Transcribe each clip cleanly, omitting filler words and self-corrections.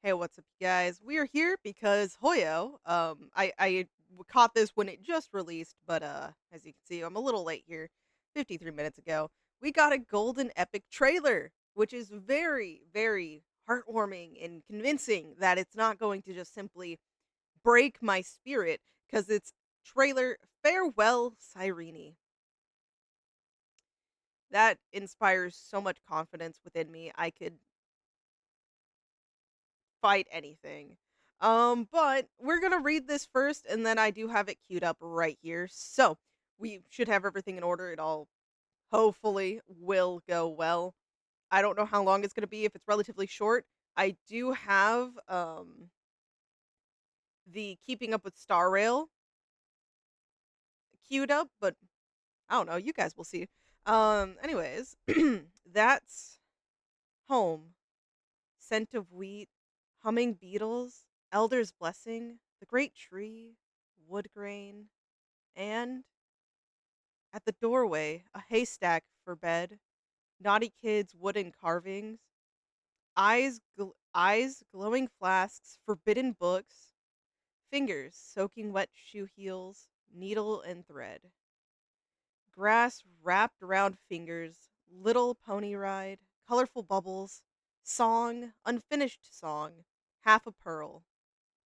Hey, what's up, you guys? We are here because Hoyo. Caught this when it just released, but as you can see, I'm a little late here. 53 minutes ago, we got a golden epic trailer, which is very, very heartwarming and convincing that it's not going to just simply break my spirit because it's trailer Farewell Cyrene. That inspires so much confidence within me. I could fight anything. But we're gonna read this first, and then I do have it queued up right here. So we should have everything in order. It all hopefully will go well. I don't know how long it's gonna be. If it's relatively short, I do have the Keeping Up with Star Rail queued up, but I don't know. You guys will see. Anyways, that's home. Scent of wheat, humming beetles, elder's blessing, the great tree, wood grain, and at the doorway, a haystack for bed, naughty kids' wooden carvings, eyes glowing flasks, forbidden books, fingers soaking wet shoe heels, needle and thread, grass wrapped around fingers, little pony ride, colorful bubbles, song, unfinished song, half a pearl,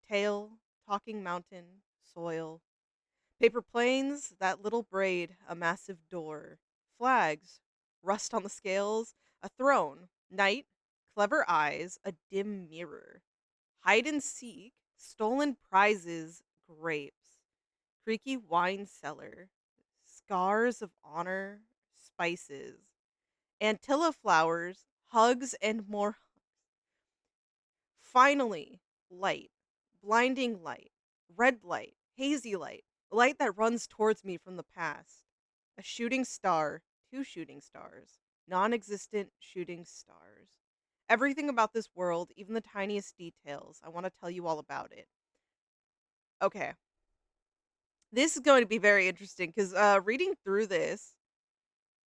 tail, talking mountain, soil, paper planes, that little braid, a massive door, flags, rust on the scales, a throne, night, clever eyes, a dim mirror, hide and seek, stolen prizes, grapes, creaky wine cellar, scars of honor, spices, Antilla flowers, hugs, and more. Finally, light, blinding light, red light, hazy light, light that runs towards me from the past. A shooting star, two shooting stars, non existent shooting stars. Everything about this world, even the tiniest details, I want to tell you all about it. Okay, this is going to be very interesting because reading through this,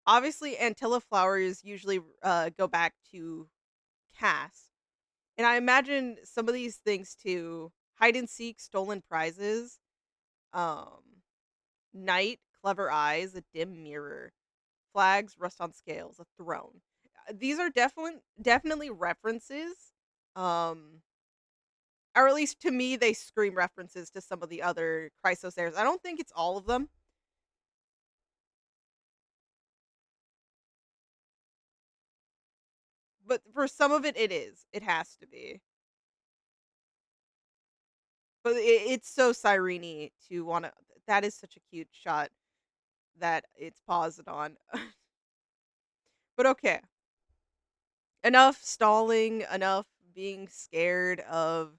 obviously, Antilla flowers usually go back to Cass. And I imagine some of these things too: hide and seek, stolen prizes, um, night, clever eyes, a dim mirror, flags, rust on scales, a throne. These are definitely references, um, or at least to me, they scream references to some of the other Chrysos I don't think it's all of them, but for some of it, it is. It has to be. But it's so Cyrene to want to. That is such a cute shot that it's paused on. But okay, enough stalling, enough being scared of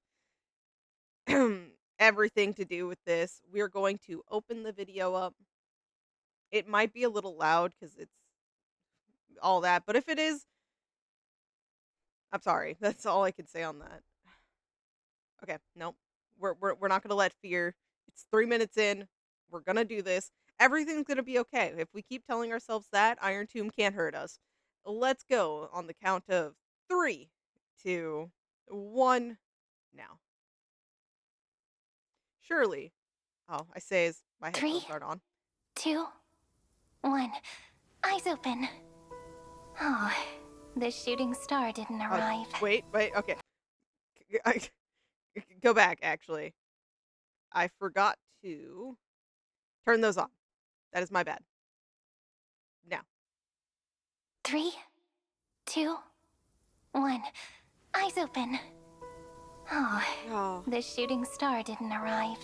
everything to do with this. We're going to open the video up. It might be a little loud because it's all that, but if it is, I'm sorry. That's all I can say on that. Okay, nope. We're not gonna let fear. It's 3 minutes in. We're gonna do this. Everything's gonna be okay. If we keep telling ourselves that, Iron Tomb can't hurt us. Let's go on the count of three, two, one, now. Surely. Oh, I say as my Three, headphones aren't on. 2, 1. Eyes open. Oh, the shooting star didn't arrive. Wait, okay. I, go back, actually. I forgot to turn those on. That is my bad. Now. 3, 2, 1. Eyes open. Oh, Oh. the shooting star didn't arrive.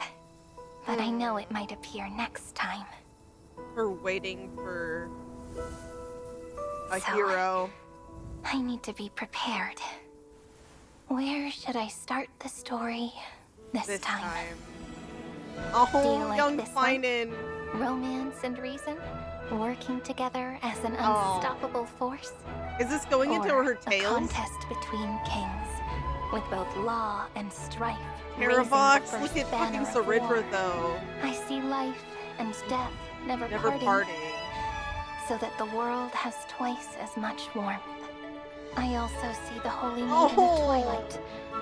But I know it might appear next time. Her waiting for a So, hero. I need to be prepared. Where should I start the story this time? Oh, Do you like young this one? Finan. Romance and reason? Working together as an Oh. unstoppable force? Is this going into Or her a tales? contest between kings, with both law and strife. Terravox, raising the look first at fucking banner of war. Cyrene though. I see life and death never Never parting. so that the world has twice as much warmth. I also see the holy maiden Oh. of twilight,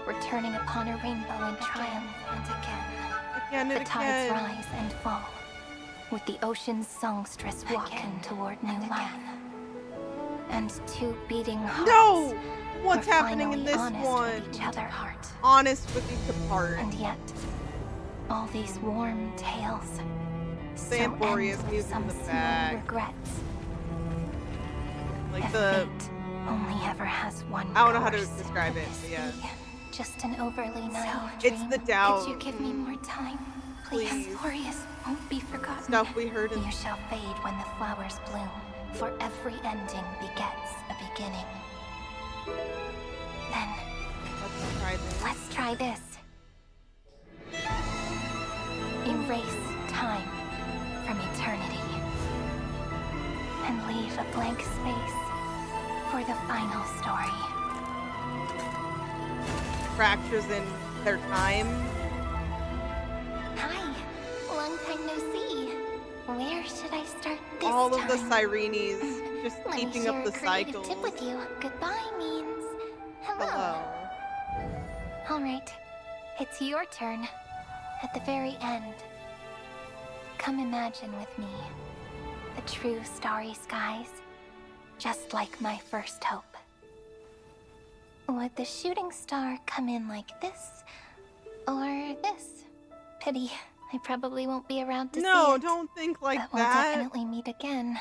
returning upon a rainbow in triumph and again. Again The and tides again. rise and fall, with the ocean's songstress walking toward new life. And two beating hearts No! What's are happening in finally this honest one? with each other. Honest with each apart. And yet, all these warm tales The so Amphoreus end with music in some the small back. regrets. Like If the... fate only ever has one I don't know how to course, describe could it, this but yeah. be just an overly naive It's dream? the doubt. Could you give me more time? Please. Please. Amphoreus won't be forgotten. Stuff we heard in... You shall fade when the flowers bloom, for every ending begets a beginning. Then, Let's try this. let's try this. Erase time from eternity. And leave a blank space for the final story. Fractures in their time. Hi, long time no see. Where should I start this All of the time? Cyrenes just Let me keeping share up a the creative cycles. tip with you. Goodbye means hello. Hello. All right, it's your turn. At the very end, come imagine with me the true starry skies, just like my first hope. Would the shooting star come in like this, or this? Pity, I probably won't be around to see No, it. don't think like But we'll that. definitely meet again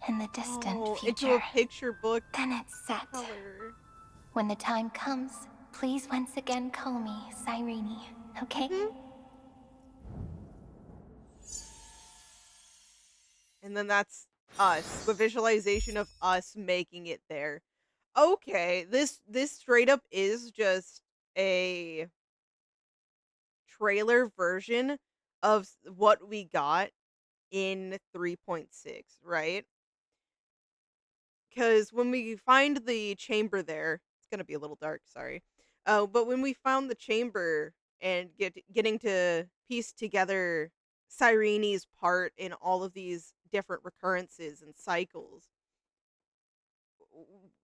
in the distant Oh, future. into a picture book Then it's set. color. When the time comes, please once again call me Cyrene, okay? And then that's us. The visualization of us making it there. Okay, this straight up is just a trailer version of what we got in 3.6, right? Because when we find the chamber there, it's gonna be a little dark, sorry. But when we found the chamber and getting to piece together Cyrene's part in all of these different recurrences and cycles,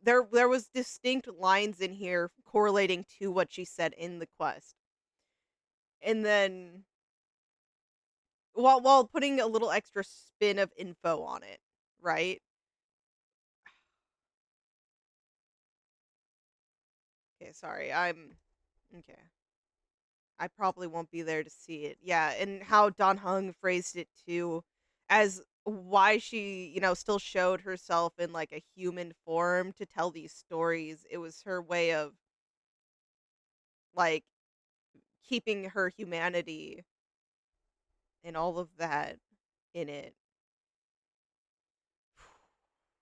there was distinct lines in here correlating to what she said in the quest. And then while putting a little extra spin of info on it, right? Okay, sorry. Okay. I probably won't be there to see it. Yeah, and how Don Hung phrased it too as why she, still showed herself in like a human form to tell these stories. It was her way of like keeping her humanity and all of that in it.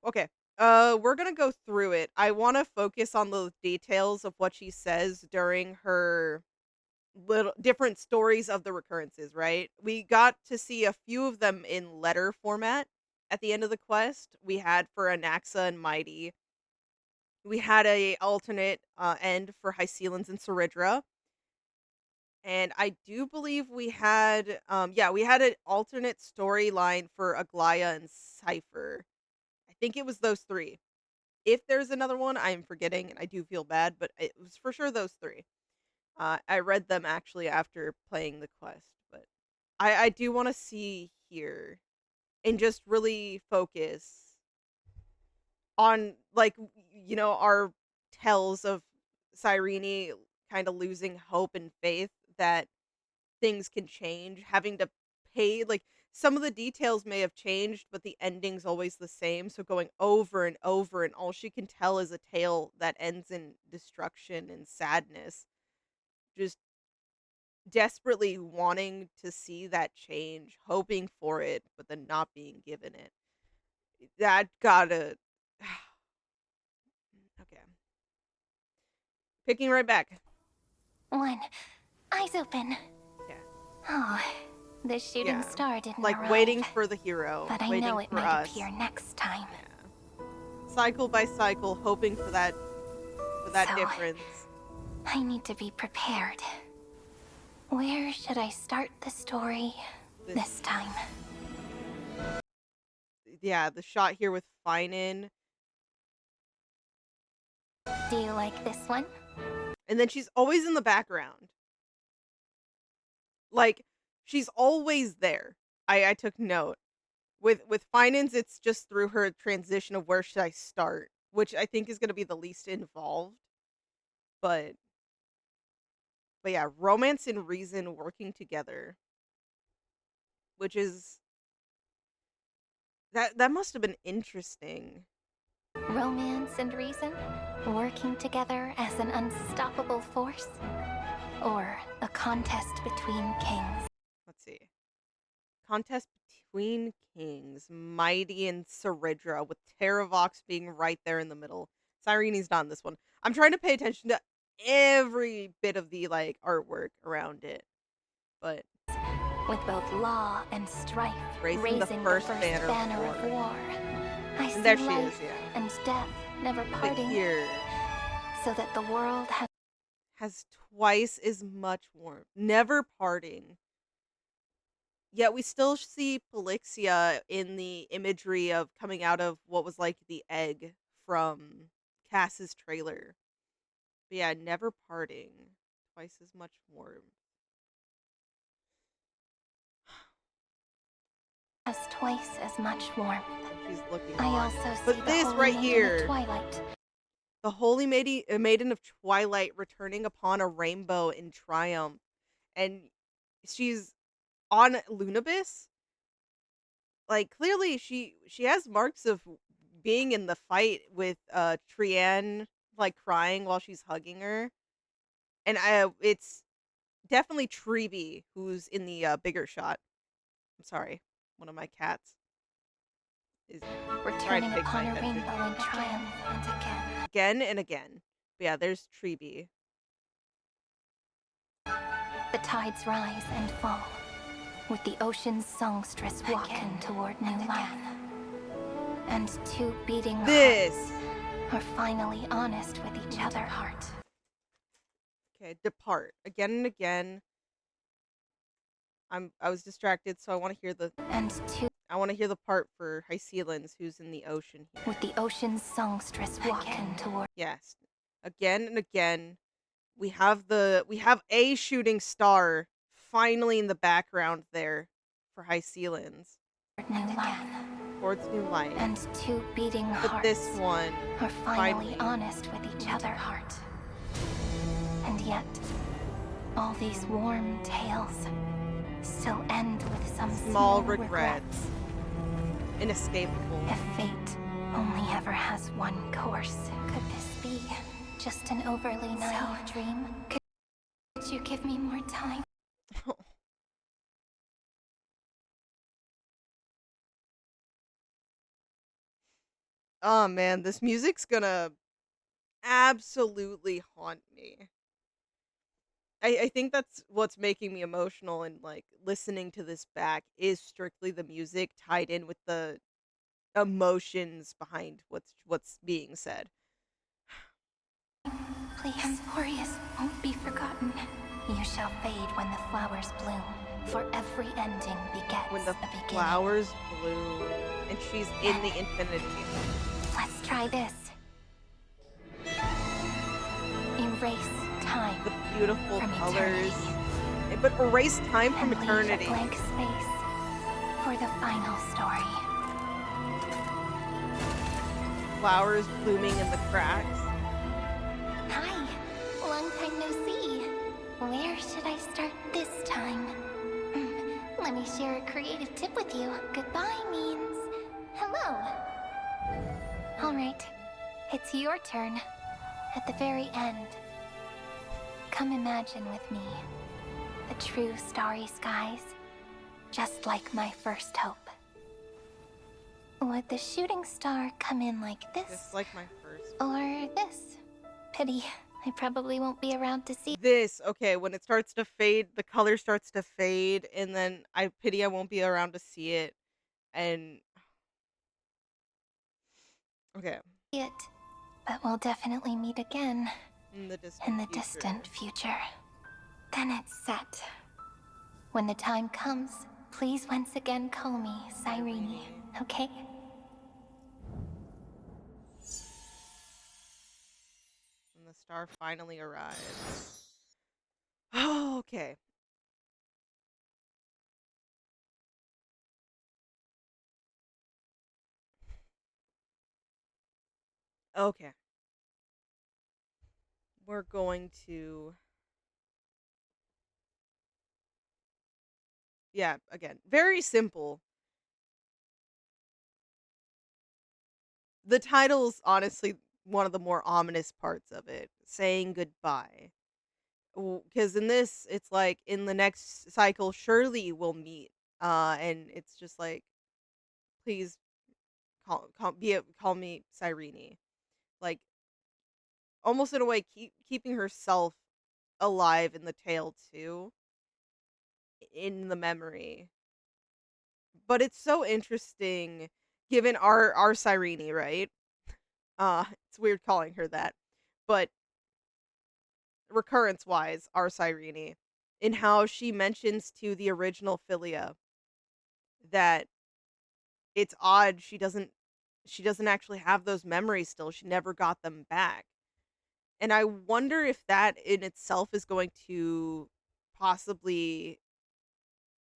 Okay. We're going to go through it. I want to focus on the details of what she says during her little different stories of the recurrences, right? We got to see a few of them in letter format at the end of the quest. We had for Anaxa and Mighty. We had a alternate end for Hycelins and Ceridra. And I do believe we had we had an alternate storyline for Aglaya and Cypher. I think it was those three. If there's another one, I'm forgetting and I do feel bad, but it was for sure those three. I read them actually after playing the quest, but I do want to see here and just really focus on like our tells of Cyrene kind of losing hope and faith that things can change, having to pay like some of the details may have changed, but the ending's always the same. So going over and over, and all she can tell is a tale that ends in destruction and sadness. Just desperately wanting to see that change, hoping for it, but then not being given it. That gotta. Okay. Picking right back. One, eyes open. Okay. Oh, the shooting Yeah. star didn't Like arrive. waiting for the hero, But I waiting know it for might us. appear next time. Yeah. Cycle by cycle, hoping for that So, difference. I need to be prepared. Where should I start the story this time? Yeah, the shot here with Finan. Do you like this one? And then she's always in the background. Like, she's always there. I took note. With finance, it's just through her transition of where should I start, which I think is gonna be the least involved. But but yeah, romance and reason working together, which is that must have been interesting. Romance and reason working together as an unstoppable force? Or a contest between kings? Let's see. Contest between kings, Mighty and Ceridra, with Terravox being right there in the middle. Cyrene's not in this one. I'm trying to pay attention to every bit of the like artwork around it. But With both law and strife, raising the first banner of war. I and there see she is, life yeah. and death never But parting, here so that the world has twice as much warmth, never parting. Yet we still see Polixia in the imagery of coming out of what was like the egg from Cass's trailer. But yeah, never parting. Twice as much warmth. has twice as much warmth. She's looking I on. also see But the this holy right maiden here, of Twilight. the holy maiden of Twilight returning upon a rainbow in triumph. And she's on Lunabis. Like clearly she has marks of being in the fight with Trienne, like crying while she's hugging her. And it's definitely Treeby who's in the bigger shot. I'm sorry. One of my cats is trying to Returning take my upon a attention. rainbow in triumph and again. Again and again. But yeah, there's Treeby. The tides rise and fall, with the ocean's songstress walking toward new life. And two beating This. hearts are finally honest with each other. Okay, depart. Again and again. I was distracted, so I want to hear the And two part for Hycelens who's in the ocean here. with the ocean's songstress walking toward. Yes. Again and again. We have a shooting star finally in the background there for Hycelens. New life. Towards new light. And two beating But hearts this one are finally honest with each other. And yet, all these warm tales still end with some small regrets. Inescapable. If fate only ever has one course, could this be just an overly naive dream? Could you give me more time? Oh man, this music's gonna absolutely haunt me. I think that's what's making me emotional and like listening to this back is strictly the music tied in with the emotions behind what's being said. Please, Amphoreus won't be forgotten. You shall fade when the flowers bloom, for every ending begets When the a beginning. flowers bloom and she's in the infinity. Let's try this. Erase time. The beautiful From colors. eternity. But erase time from And leave eternity. a blank space for the final story. Flowers blooming in the cracks. Hi, long time no see. Where should I start this time? Let me share a creative tip with you. Goodbye means hello. All right, it's your turn. At the very end, come imagine with me the true starry skies, just like my first hope. Would the shooting star come in like this? Just like my first. Or this? Pity. I probably won't be around to see. This, okay, when it starts to fade, the color starts to fade, and then I pity I won't be around to see it. And okay. It, but we'll definitely meet again In the distant future. Then it's set. When the time comes, please once again call me Cyrene, okay? And the star finally arrives. Oh, okay. Okay. We're going to, yeah, again, very simple. The title's honestly one of the more ominous parts of it, saying goodbye. Because in this, it's like in the next cycle, surely we'll meet. And it's just like, please call me Cyrene. Like almost in a way, keeping herself alive in the tale too, in the memory. But it's so interesting, given our Cyrene, right? It's weird calling her that, but recurrence wise, our Cyrene, in how she mentions to the original Philia that it's odd she doesn't actually have those memories still. She never got them back. And I wonder if that in itself is going to possibly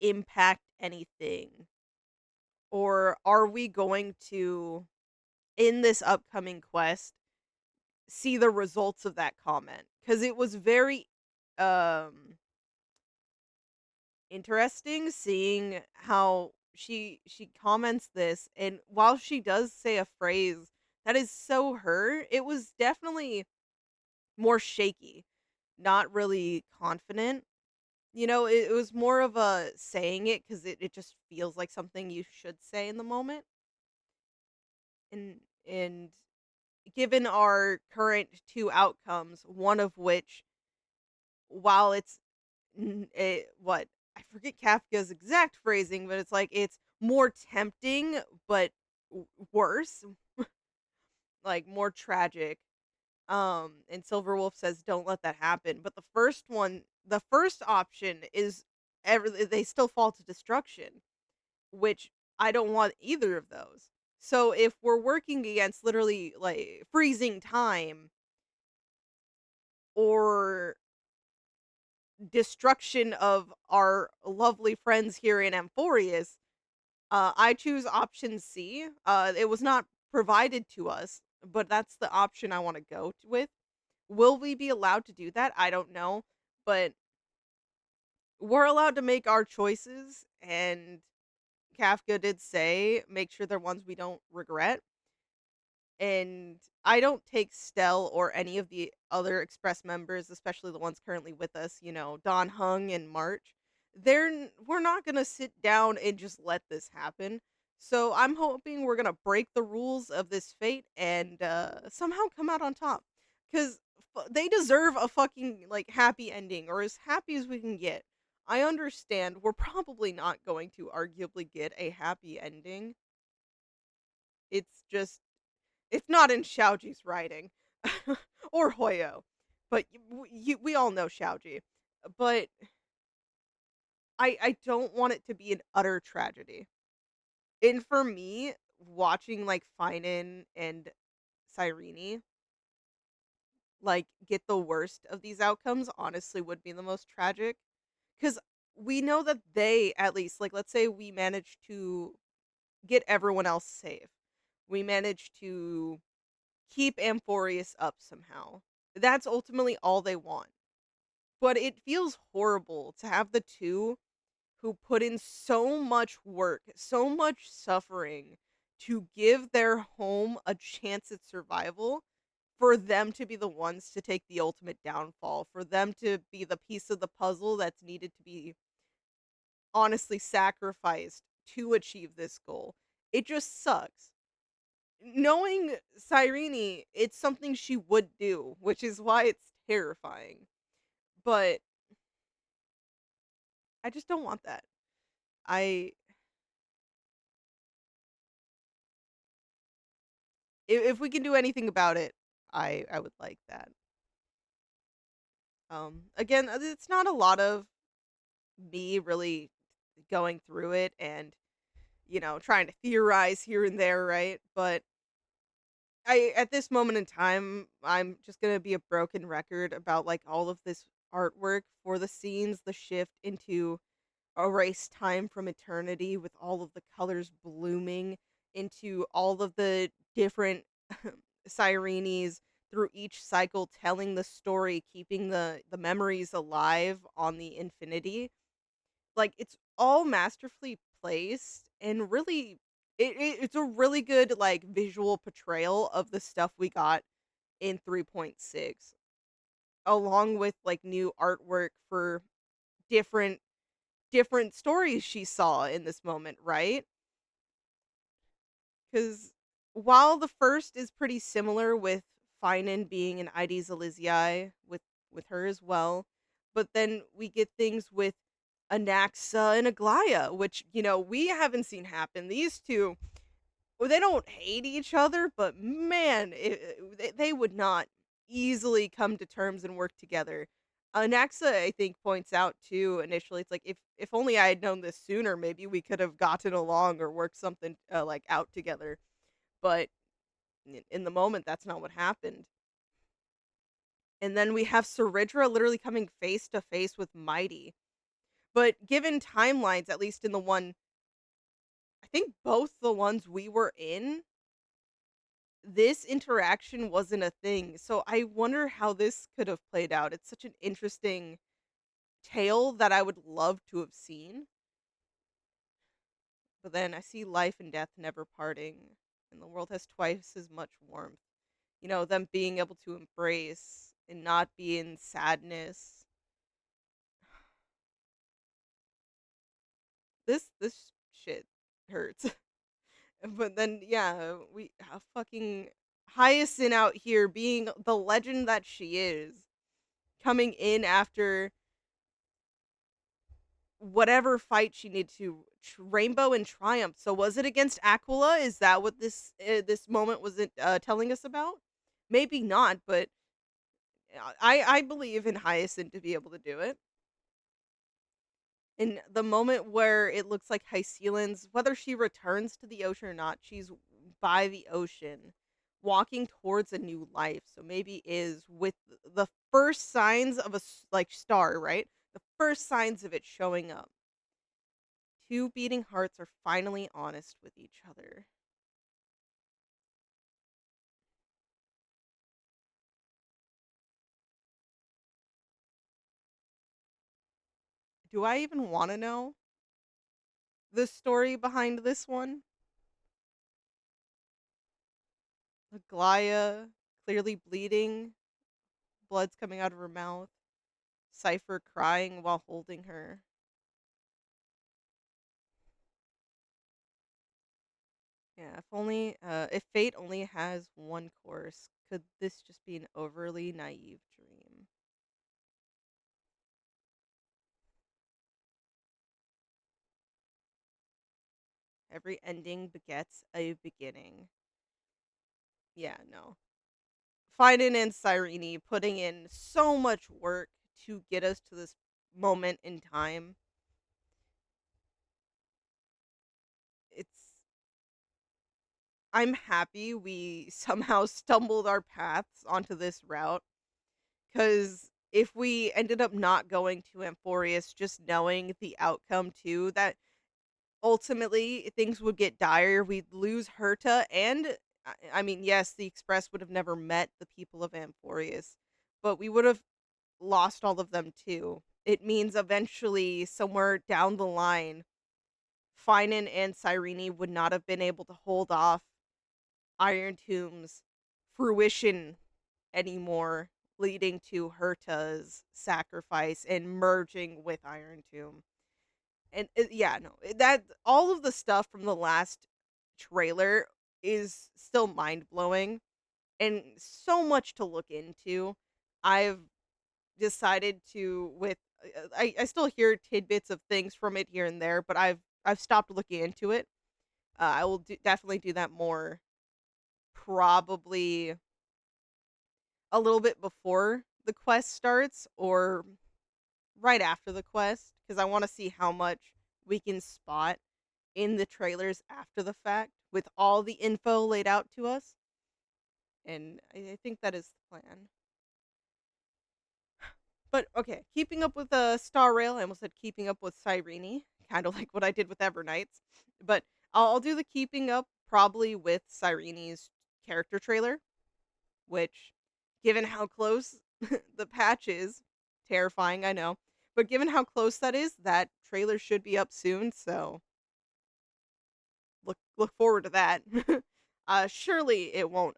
impact anything, or are we going to, in this upcoming quest, see the results of that comment? Cuz it was very um interesting seeing how she comments this, and while she does say a phrase that is so her, it was definitely more shaky, not really confident. It was more of a saying it because it just feels like something you should say in the moment. And given our current two outcomes, one of which, while it's what I forget Kafka's exact phrasing, but it's like it's more tempting, but worse, like more tragic. And Silverwolf says, "Don't let that happen." But the first option is they still fall to destruction, which I don't want either of those. So if we're working against literally like freezing time or destruction of our lovely friends here in Amphoreus, I choose option C. It was not provided to us, but that's the option I want to with. Will we be allowed to do that? I don't know, but we're allowed to make our choices, and Kafka did say, make sure they're ones we don't regret. And I don't take Stell or any of the other Express members, especially the ones currently with us, Don Hung and March. We're not gonna sit down and just let this happen. So I'm hoping we're gonna break the rules of this fate and somehow come out on top, because they deserve a fucking like happy ending, or as happy as we can get. I understand we're probably not going to arguably get a happy ending. It's just it's not in Xiaoji's writing or Hoyo, but we all know Xiaoji. But I don't want it to be an utter tragedy. And for me, watching like Finan and Cyrene like get the worst of these outcomes honestly would be the most tragic, because we know that they, at least, like, let's say we manage to get everyone else safe. We manage to keep Amphoreus up somehow. That's ultimately all they want. But it feels horrible to have the two who put in so much work, so much suffering to give their home a chance at survival, for them to be the ones to take the ultimate downfall, for them to be the piece of the puzzle that's needed to be honestly sacrificed to achieve this goal. It just sucks. Knowing Cyrene, it's something she would do, which is why it's terrifying. But I just don't want that. I if we can do anything about it, I would like that. Again, it's not a lot of me really going through it and trying to theorize here and there, right? But I at this moment in time, I'm just gonna be a broken record about like all of this artwork for the scenes, the shift into erase time from eternity with all of the colors blooming into all of the different Cyrenes through each cycle telling the story, keeping the memories alive on the infinity. Like it's all masterfully placed and really it's a really good like visual portrayal of the stuff we got in 3.6 along with like new artwork for different stories she saw in this moment, right? Because while the first is pretty similar with Finan being an Ides Elysiae with her as well, but then we get things with Anaxa and Aglaia, which we haven't seen happen. These two, well, they don't hate each other, but man, they would not easily come to terms and work together. Anaxa, I think, points out too initially, it's like if only I had known this sooner, maybe we could have gotten along or worked something like out together. But in the moment, that's not what happened. And then we have Saridra literally coming face to face with Mighty. But given timelines, at least in the one, I think both the ones we were in, this interaction wasn't a thing. So I wonder how this could have played out. It's such an interesting tale that I would love to have seen. But then I see life and death never parting, and the world has twice as much warmth. Them being able to embrace and not be in sadness. This shit hurts. But then yeah, we have fucking Hyacinth out here being the legend that she is, coming in after whatever fight she needed to rainbow and triumph. So was it against Aquila? Is that what this moment was telling us about? Maybe not, but I believe in Hyacinth to be able to do it. In the moment where it looks like Hycelan's, whether she returns to the ocean or not, she's by the ocean, walking towards a new life. So maybe is with the first signs of a like star, right? The first signs of it showing up. Two beating hearts are finally honest with each other. Do I even want to know the story behind this one? Aglaia clearly bleeding, blood's coming out of her mouth, Cypher crying while holding her. Yeah, if fate only has one course, could this just be an overly naive dream? Every ending begets a beginning. Yeah, no. Finan and Cyrene putting in so much work to get us to this moment in time. It's I'm happy we somehow stumbled our paths onto this route, because if we ended up not going to Amphoreus, just knowing the outcome too, that ultimately things would get dire. We'd lose Herta, and I mean, yes, the Express would have never met the people of Amphoreus, but we would have lost all of them too. It means eventually, somewhere down the line, Finan and Cyrene would not have been able to hold off Iron Tomb's fruition anymore, leading to Herta's sacrifice and merging with Iron Tomb. And yeah, no, that all of the stuff from the last trailer is still mind blowing and so much to look into. I've decided to with I still hear tidbits of things from it here and there, but I've stopped looking into it. I will definitely do that more, probably a little bit before the quest starts or right after the quest, because I want to see how much we can spot in the trailers after the fact with all the info laid out to us. and I think that is the plan. But okay, keeping up with the Star Rail, I almost said keeping up with Cyrene, kind of like what I did with Evernights. But I'll do the keeping up probably with Cyrene's character trailer, which, given how close the patch is, terrifying, I know. But given how close that is, that trailer should be up soon, so look forward to that. Surely it won't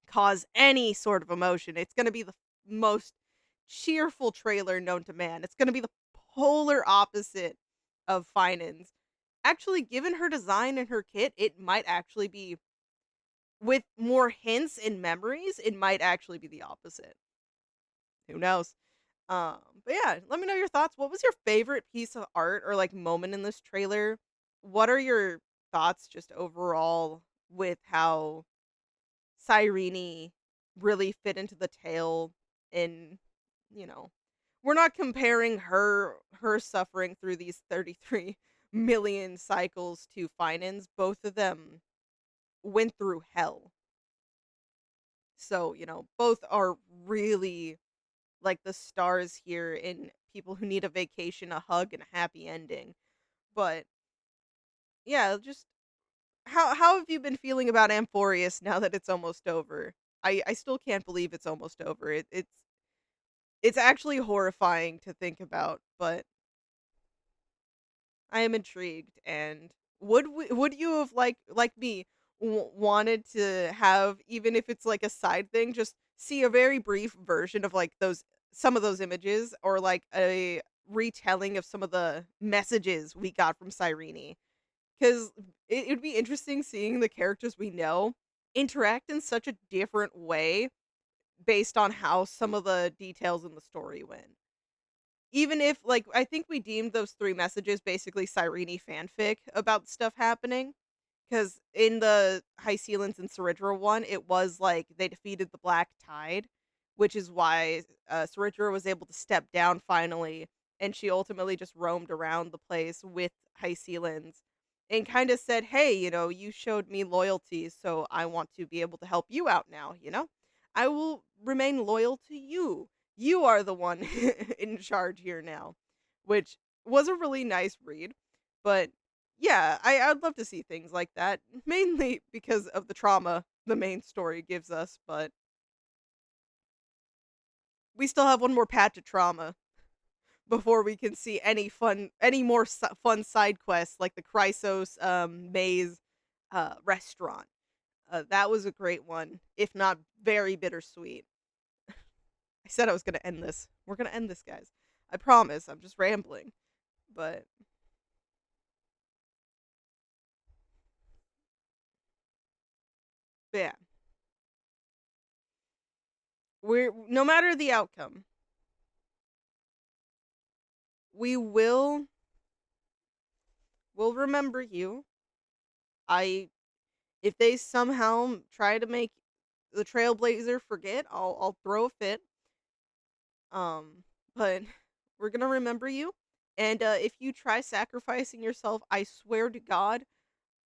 cause any sort of emotion. It's gonna be the most cheerful trailer known to man. It's gonna be the polar opposite of Finance. Actually, given her design and her kit, it might actually be, with more hints and memories, it might actually be the opposite. Who knows? But yeah, let me know your thoughts. What was your favorite piece of art or like moment in this trailer? What are your thoughts just overall with how Cyrene really fit into the tale? And you know, we're not comparing her suffering through these 33 million cycles to Finance. Both of them went through hell. So, both are really like the stars here in people who need a vacation, a hug, and a happy ending. But yeah, just how have you been feeling about Amphoreus now that it's almost over? I still can't believe it's almost over. It's actually horrifying to think about, but I am intrigued. And would you have like me wanted to have, even if it's like a side thing, just see a very brief version of like those some of those images, or like a retelling of some of the messages we got from Cyrene? Because it would be interesting seeing the characters we know interact in such a different way based on how some of the details in the story went. Even if, like, I think we deemed those 3 messages basically Cyrene fanfic about stuff happening, because in the High Sealants and Ceridra one, it was like they defeated the Black Tide, which is why, Ceridra was able to step down finally, and she ultimately just roamed around the place with High Sealants and kinda said, "Hey, you showed me loyalty, so I want to be able to help you out now, you know? I will remain loyal to you. You are the one in charge here now," which was a really nice read. But yeah, I'd love to see things like that, mainly because of the trauma the main story gives us. But we still have one more patch of trauma before we can see any more fun side quests like the Chrysos maze restaurant. That was a great one, if not very bittersweet. I said I was gonna end this. We're gonna end this, guys. I promise. I'm just rambling. But yeah, we're no matter the outcome, we will remember you. I If they somehow try to make the Trailblazer forget, I'll throw a fit. But we're gonna remember you. And if you try sacrificing yourself, I swear to God,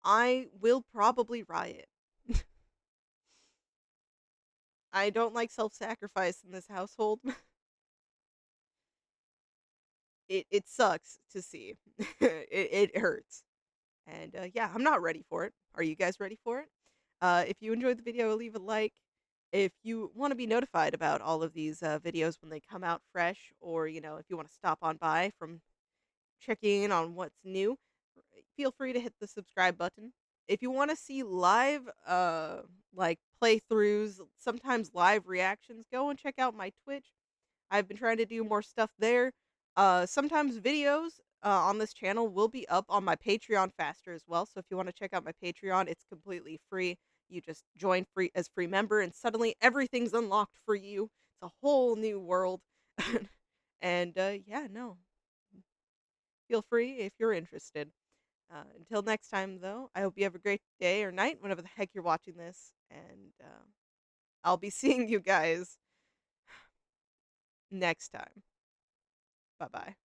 I will probably riot. I don't like self-sacrifice in this household. It sucks to see. It hurts. And yeah, I'm not ready for it. Are you guys ready for it? If you enjoyed the video, leave a like. If you want to be notified about all of these videos when they come out fresh, or if you want to stop on by from checking in on what's new, feel free to hit the subscribe button. If you want to see live like playthroughs, sometimes live reactions, go and check out my Twitch. I've been trying to do more stuff there. Sometimes videos on this channel will be up on my Patreon faster as well. So if you want to check out my Patreon, it's completely free. You just join free as free member, and suddenly everything's unlocked for you. It's a whole new world. And yeah, no, feel free if you're interested. Until next time, though, I hope you have a great day or night, whenever the heck you're watching this. And I'll be seeing you guys next time. Bye bye.